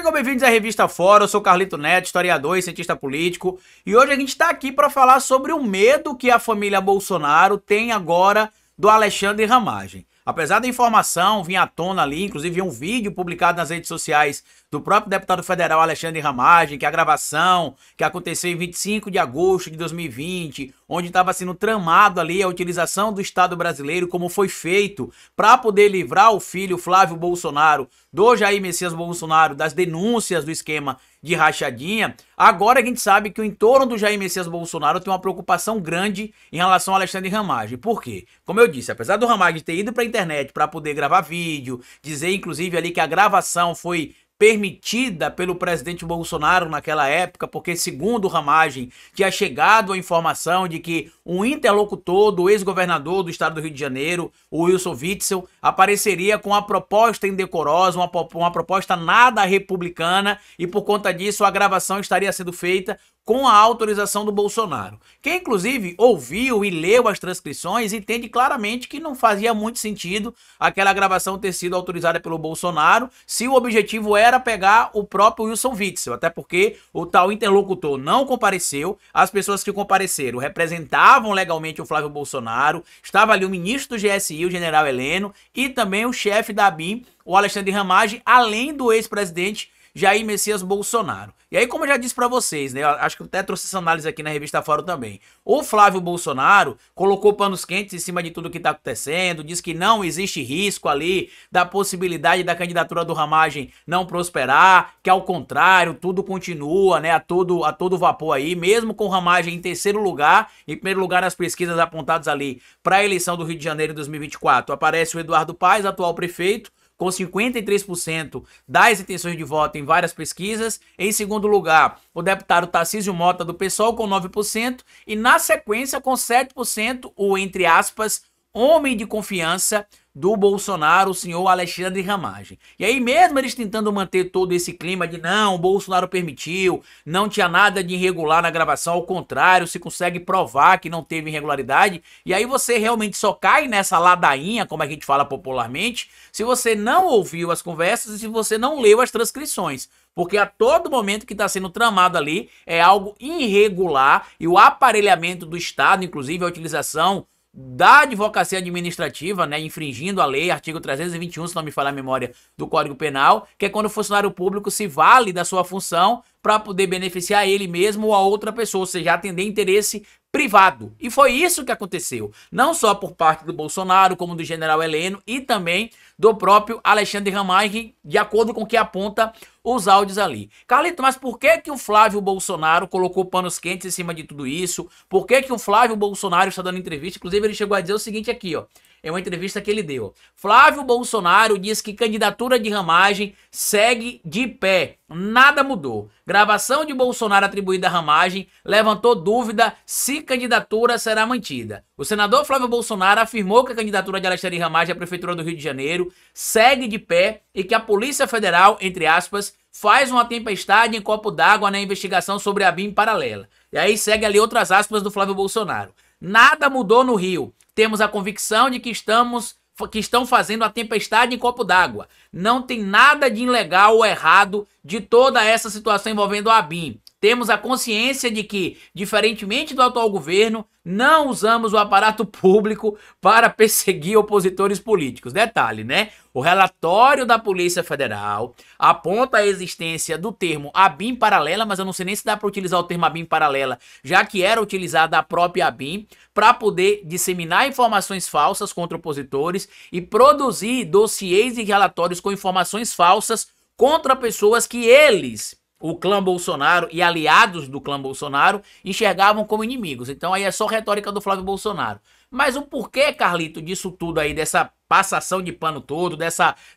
Sejam bem-vindos à Revista Fora, eu sou Carlito Neto, historiador e cientista político, e hoje a gente está aqui para falar sobre o medo que a família Bolsonaro tem agora do Alexandre Ramagem. Apesar da informação vir à tona ali, inclusive um vídeo publicado nas redes sociais do próprio deputado federal Alexandre Ramagem, que é a gravação que aconteceu em 25 de agosto de 2020, onde estava sendo tramado ali a utilização do Estado brasileiro, como foi feito para poder livrar o filho Flávio Bolsonaro do Jair Messias Bolsonaro das denúncias do esquema de rachadinha. Agora a gente sabe que o entorno do Jair Messias Bolsonaro tem uma preocupação grande em relação ao Alexandre Ramagem. Por quê? Como eu disse, apesar do Ramagem ter ido para a internet para poder gravar vídeo, dizer inclusive ali que a gravação foi permitida pelo presidente Bolsonaro naquela época, porque segundo o Ramagem tinha chegado a informação de que um interlocutor do ex-governador do estado do Rio de Janeiro, o Wilson Witzel, apareceria com uma proposta indecorosa, uma proposta nada republicana, e por conta disso a gravação estaria sendo feita com a autorização do Bolsonaro. Quem inclusive ouviu e leu as transcrições entende claramente que não fazia muito sentido aquela gravação ter sido autorizada pelo Bolsonaro se o objetivo era pegar o próprio Wilson Witzel, até porque o tal interlocutor não compareceu, as pessoas que compareceram representavam legalmente o Flávio Bolsonaro, estava ali o ministro do GSI, o general Heleno, e também o chefe da ABIN, o Alexandre Ramagem, além do ex-presidente Jair Messias Bolsonaro. E aí, como eu já disse pra vocês, né, eu acho que eu até trouxe essa análise aqui na Revista Fora também, o Flávio Bolsonaro colocou panos quentes em cima de tudo que tá acontecendo, diz que não existe risco ali da possibilidade da candidatura do Ramagem não prosperar, que ao contrário, tudo continua, né, a todo vapor aí, mesmo com o Ramagem em terceiro lugar, em primeiro lugar nas pesquisas apontadas ali para a eleição do Rio de Janeiro de 2024, aparece o Eduardo Paes, atual prefeito, com 53% das intenções de voto em várias pesquisas. Em segundo lugar, o deputado Tarcísio Mota do PSOL com 9%. E na sequência, com 7%, o, entre aspas, homem de confiança do Bolsonaro, o senhor Alexandre Ramagem. E aí mesmo eles tentando manter todo esse clima de não, o Bolsonaro permitiu, não tinha nada de irregular na gravação, ao contrário, se consegue provar que não teve irregularidade, e aí você realmente só cai nessa ladainha, como a gente fala popularmente, se você não ouviu as conversas e se você não leu as transcrições. Porque a todo momento que está sendo tramado ali é algo irregular e o aparelhamento do Estado, inclusive a utilização da advocacia administrativa, né, infringindo a lei, artigo 321, se não me falha a memória, do Código Penal, que é quando o funcionário público se vale da sua função para poder beneficiar ele mesmo ou a outra pessoa, ou seja, atender interesse privado. E foi isso que aconteceu, não só por parte do Bolsonaro, como do general Heleno e também do próprio Alexandre Ramagem, de acordo com o que aponta os áudios ali. Carlito, mas por que o Flávio Bolsonaro colocou panos quentes em cima de tudo isso? Por que o Flávio Bolsonaro está dando entrevista? Inclusive ele chegou a dizer o seguinte aqui, ó. É uma entrevista que ele deu. Flávio Bolsonaro diz que candidatura de Ramagem segue de pé. Nada mudou. Gravação de Bolsonaro atribuída a Ramagem levantou dúvida se candidatura será mantida. O senador Flávio Bolsonaro afirmou que a candidatura de Alexandre Ramagem à Prefeitura do Rio de Janeiro segue de pé e que a Polícia Federal, entre aspas, faz uma tempestade em copo d'água na investigação sobre a ABIN paralela. E aí segue ali outras aspas do Flávio Bolsonaro. Nada mudou no Rio. Temos a convicção de que estão fazendo a tempestade em copo d'água. Não tem nada de ilegal ou errado de toda essa situação envolvendo a ABIN. Temos a consciência de que, diferentemente do atual governo, não usamos o aparato público para perseguir opositores políticos. Detalhe, né? O relatório da Polícia Federal aponta a existência do termo ABIN paralela, mas eu não sei nem se dá para utilizar o termo ABIN paralela, já que era utilizada a própria ABIN, para poder disseminar informações falsas contra opositores e produzir dossiês e relatórios com informações falsas contra pessoas que eles, o clã Bolsonaro e aliados do clã Bolsonaro, enxergavam como inimigos. Então aí é só retórica do Flávio Bolsonaro. Mas o porquê, Carlito, disso tudo aí, dessa passação de pano todo,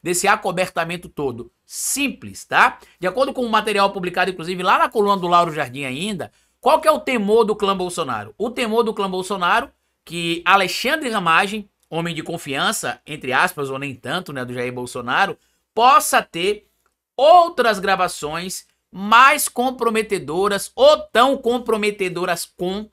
desse acobertamento todo? Simples, tá? De acordo com o material publicado, inclusive, lá na coluna do Lauro Jardim ainda, qual que é o temor do clã Bolsonaro? O temor do clã Bolsonaro, que Alexandre Ramagem, homem de confiança, entre aspas, ou nem tanto, né, do Jair Bolsonaro, possa ter outras gravações mais comprometedoras ou tão comprometedoras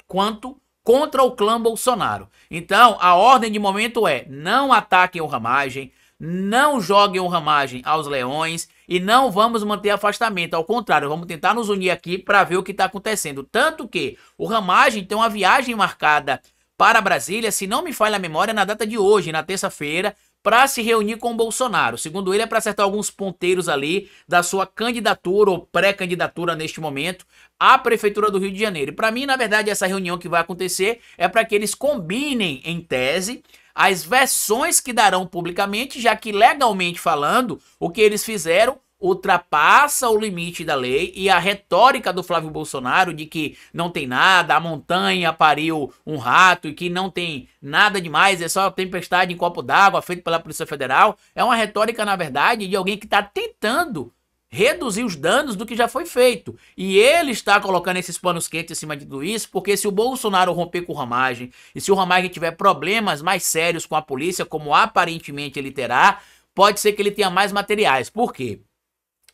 quanto contra o clã Bolsonaro. Então, a ordem de momento é: não ataquem o Ramagem, não joguem o Ramagem aos leões e não vamos manter afastamento, ao contrário, vamos tentar nos unir aqui para ver o que está acontecendo. Tanto que o Ramagem tem uma viagem marcada para Brasília, se não me falha a memória, na data de hoje, na terça-feira, para se reunir com o Bolsonaro. Segundo ele, é para acertar alguns ponteiros ali da sua candidatura ou pré-candidatura neste momento à Prefeitura do Rio de Janeiro. E para mim, na verdade, essa reunião que vai acontecer é para que eles combinem, em tese, as versões que darão publicamente, já que legalmente falando, o que eles fizeram ultrapassa o limite da lei, e a retórica do Flávio Bolsonaro de que não tem nada, a montanha pariu um rato e que não tem nada demais, é só tempestade em copo d'água feito pela Polícia Federal, é uma retórica, na verdade, de alguém que está tentando reduzir os danos do que já foi feito. E ele está colocando esses panos quentes em cima de tudo isso, porque se o Bolsonaro romper com o Ramagem, e se o Ramagem tiver problemas mais sérios com a polícia, como aparentemente ele terá, pode ser que ele tenha mais materiais. Por quê?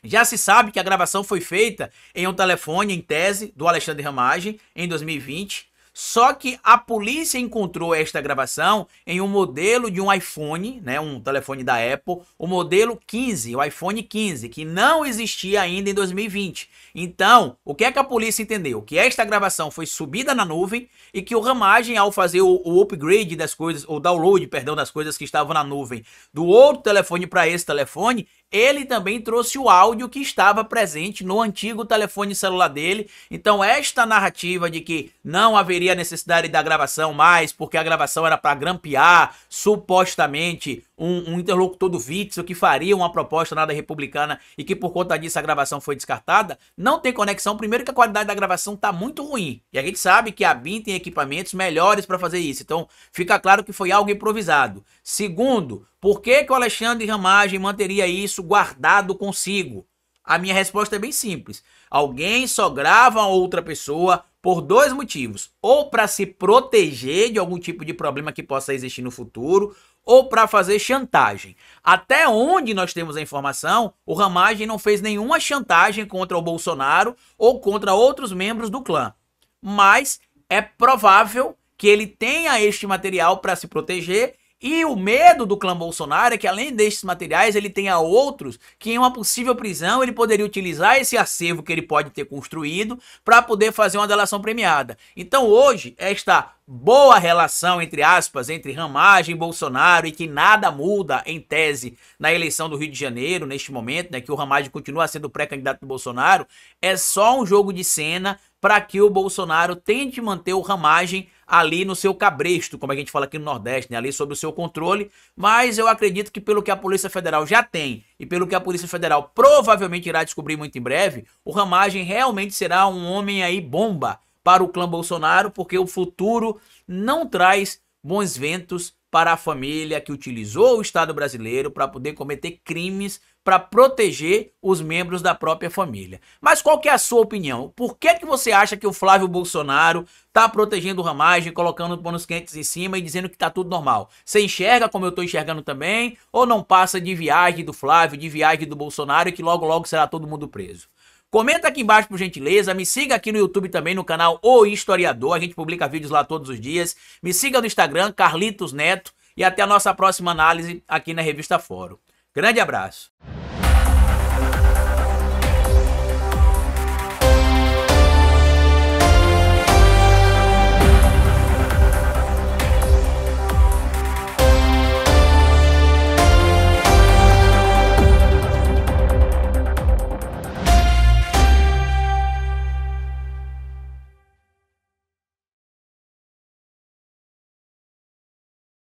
Já se sabe que a gravação foi feita em um telefone, em tese, do Alexandre Ramagem, em 2020. Só que a polícia encontrou esta gravação em um modelo de um iPhone, né, um telefone da Apple, o modelo 15, o iPhone 15, que não existia ainda em 2020. Então, o que é que a polícia entendeu? Que esta gravação foi subida na nuvem e que o Ramagem, ao fazer o upgrade das coisas, o download, perdão, das coisas que estavam na nuvem do outro telefone para esse telefone, ele também trouxe o áudio que estava presente no antigo telefone celular dele. Então esta narrativa de que não haveria necessidade da gravação mais, porque a gravação era para grampear supostamente um interlocutor do Witzel que faria uma proposta nada republicana e que por conta disso a gravação foi descartada, não tem conexão. Primeiro que a qualidade da gravação está muito ruim, e a gente sabe que a BIM tem equipamentos melhores para fazer isso, então fica claro que foi algo improvisado. Segundo, por que o Alexandre Ramagem manteria isso guardado consigo? A minha resposta é bem simples. Alguém só grava outra pessoa por dois motivos. Ou para se proteger de algum tipo de problema que possa existir no futuro, ou para fazer chantagem. Até onde nós temos a informação, o Ramagem não fez nenhuma chantagem contra o Bolsonaro ou contra outros membros do clã. Mas é provável que ele tenha este material para se proteger. E o medo do clã Bolsonaro é que, além destes materiais, ele tenha outros que, em uma possível prisão, ele poderia utilizar esse acervo que ele pode ter construído para poder fazer uma delação premiada. Então, hoje, esta boa relação, entre aspas, entre Ramagem e Bolsonaro, e que nada muda, em tese, na eleição do Rio de Janeiro, neste momento, né, que o Ramagem continua sendo pré-candidato do Bolsonaro, é só um jogo de cena para que o Bolsonaro tente manter o Ramagem ali no seu cabresto, como a gente fala aqui no Nordeste, né? Ali sob o seu controle. Mas eu acredito que pelo que a Polícia Federal já tem e pelo que a Polícia Federal provavelmente irá descobrir muito em breve, o Ramagem realmente será um homem aí bomba para o clã Bolsonaro, porque o futuro não traz bons ventos para a família que utilizou o Estado brasileiro para poder cometer crimes para proteger os membros da própria família. Mas qual que é a sua opinião? Por que você acha que o Flávio Bolsonaro está protegendo o Ramagem, colocando panos quentes em cima e dizendo que está tudo normal? Você enxerga como eu estou enxergando também? Ou não passa de viagem do Flávio, de viagem do Bolsonaro e que logo logo será todo mundo preso? Comenta aqui embaixo, por gentileza. Me siga aqui no YouTube também, no canal O Historiador. A gente publica vídeos lá todos os dias. Me siga no Instagram, Carlitos Neto. E até a nossa próxima análise aqui na Revista Fórum. Grande abraço.